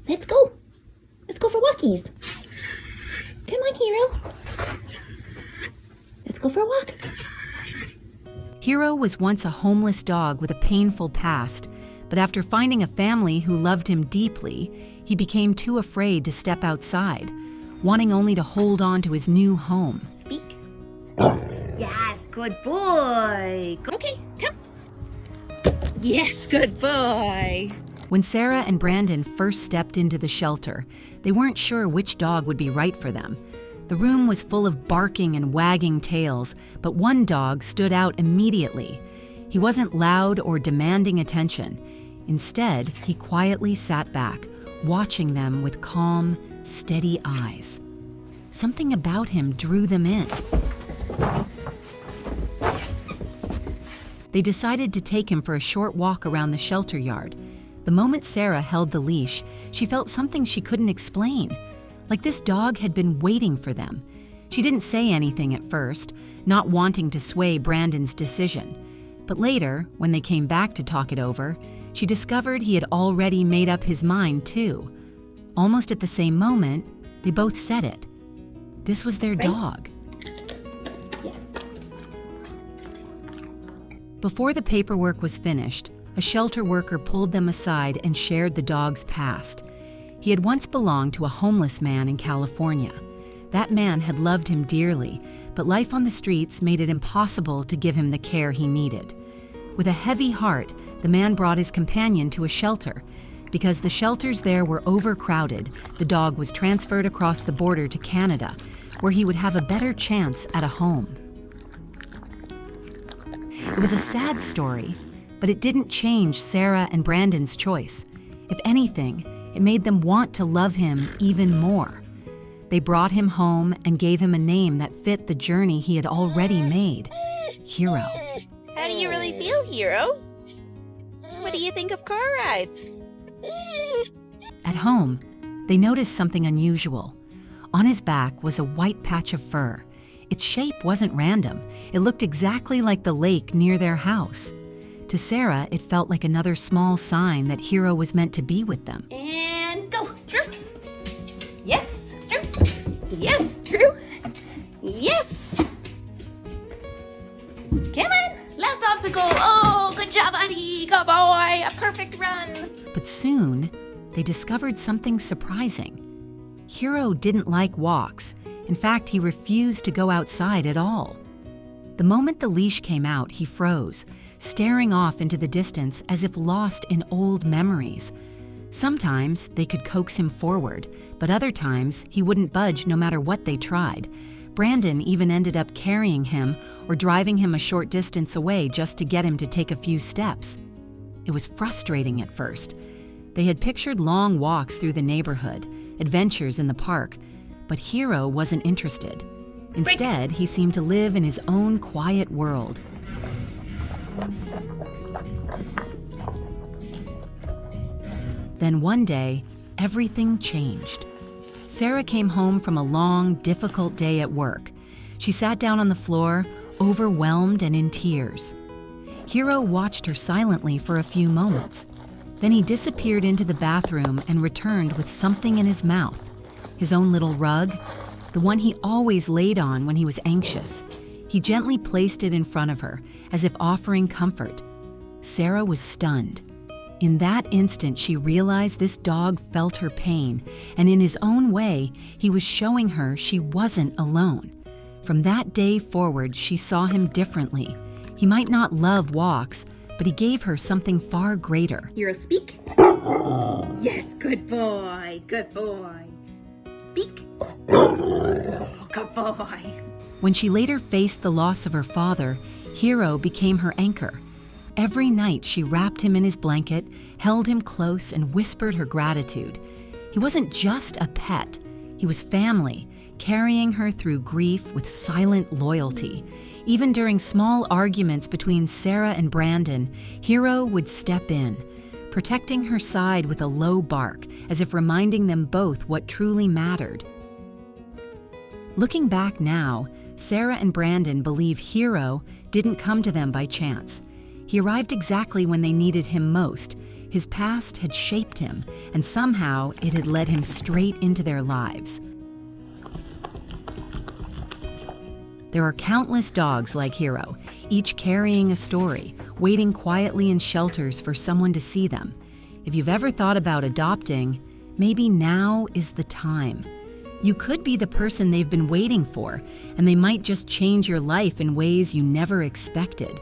Let's go. Let's go for walkies. Come on, Hero. Let's go for a walk. Hero was once a homeless dog with a painful past, but after finding a family who loved him deeply, he became too afraid to step outside, wanting only to hold on to his new home. Speak. Yes, good boy. Okay, come. Yes, good boy. When Sara and Branden first stepped into the shelter, they weren't sure which dog would be right for them. The room was full of barking and wagging tails, but one dog stood out immediately. He wasn't loud or demanding attention. Instead, he quietly sat back, watching them with calm, steady eyes. Something about him drew them in. They decided to take him for a short walk around the shelter yard. The moment Sara held the leash, she felt something she couldn't explain. Like this dog had been waiting for them. She didn't say anything at first, not wanting to sway Branden's decision. But later, when they came back to talk it over, she discovered he had already made up his mind too. Almost at the same moment, they both said it. This was their dog. Yes. Before the paperwork was finished, a shelter worker pulled them aside and shared the dog's past. He had once belonged to a homeless man in California. That man had loved him dearly, but life on the streets made it impossible to give him the care he needed. With a heavy heart, the man brought his companion to a shelter. Because the shelters there were overcrowded, the dog was transferred across the border to Canada, where he would have a better chance at a home. It was a sad story, but it didn't change Sara and Branden's choice. If anything, it made them want to love him even more. They brought him home and gave him a name that fit the journey he had already made, Hero. How do you really feel, Hero? What do you think of car rides? At home, they noticed something unusual. On his back was a white patch of fur. Its shape wasn't random. It looked exactly like the lake near their house. To Sara, it felt like another small sign that Hero was meant to be with them. And go. Through. Yes. Through. Yes. Through. Yes. Come on. Last obstacle. Oh, good job, buddy. Good boy. A perfect run. But soon, they discovered something surprising. Hero didn't like walks. In fact, he refused to go outside at all. The moment the leash came out, he froze, staring off into the distance as if lost in old memories. Sometimes they could coax him forward, but other times he wouldn't budge no matter what they tried. Branden even ended up carrying him or driving him a short distance away just to get him to take a few steps. It was frustrating at first. They had pictured long walks through the neighborhood, adventures in the park, but Hero wasn't interested. Instead, he seemed to live in his own quiet world. Then one day, everything changed. Sara came home from a long, difficult day at work. She sat down on the floor, overwhelmed and in tears. Hero watched her silently for a few moments. Then he disappeared into the bathroom and returned with something in his mouth. His own little rug, the one he always laid on when he was anxious. He gently placed it in front of her, as if offering comfort. Sara was stunned. In that instant, she realized this dog felt her pain, and in his own way, he was showing her she wasn't alone. From that day forward, she saw him differently. He might not love walks, but he gave her something far greater. Hero, speak. Yes, good boy. Good boy. Speak. Oh, good boy. When she later faced the loss of her father, Hero became her anchor. Every night she wrapped him in his blanket, held him close, and whispered her gratitude. He wasn't just a pet, he was family, carrying her through grief with silent loyalty. Even during small arguments between Sara and Branden, Hero would step in, protecting her side with a low bark, as if reminding them both what truly mattered. Looking back now, Sara and Branden believe Hero didn't come to them by chance. He arrived exactly when they needed him most. His past had shaped him, and somehow it had led him straight into their lives. There are countless dogs like Hero, each carrying a story, waiting quietly in shelters for someone to see them. If you've ever thought about adopting, maybe now is the time. You could be the person they've been waiting for, and they might just change your life in ways you never expected.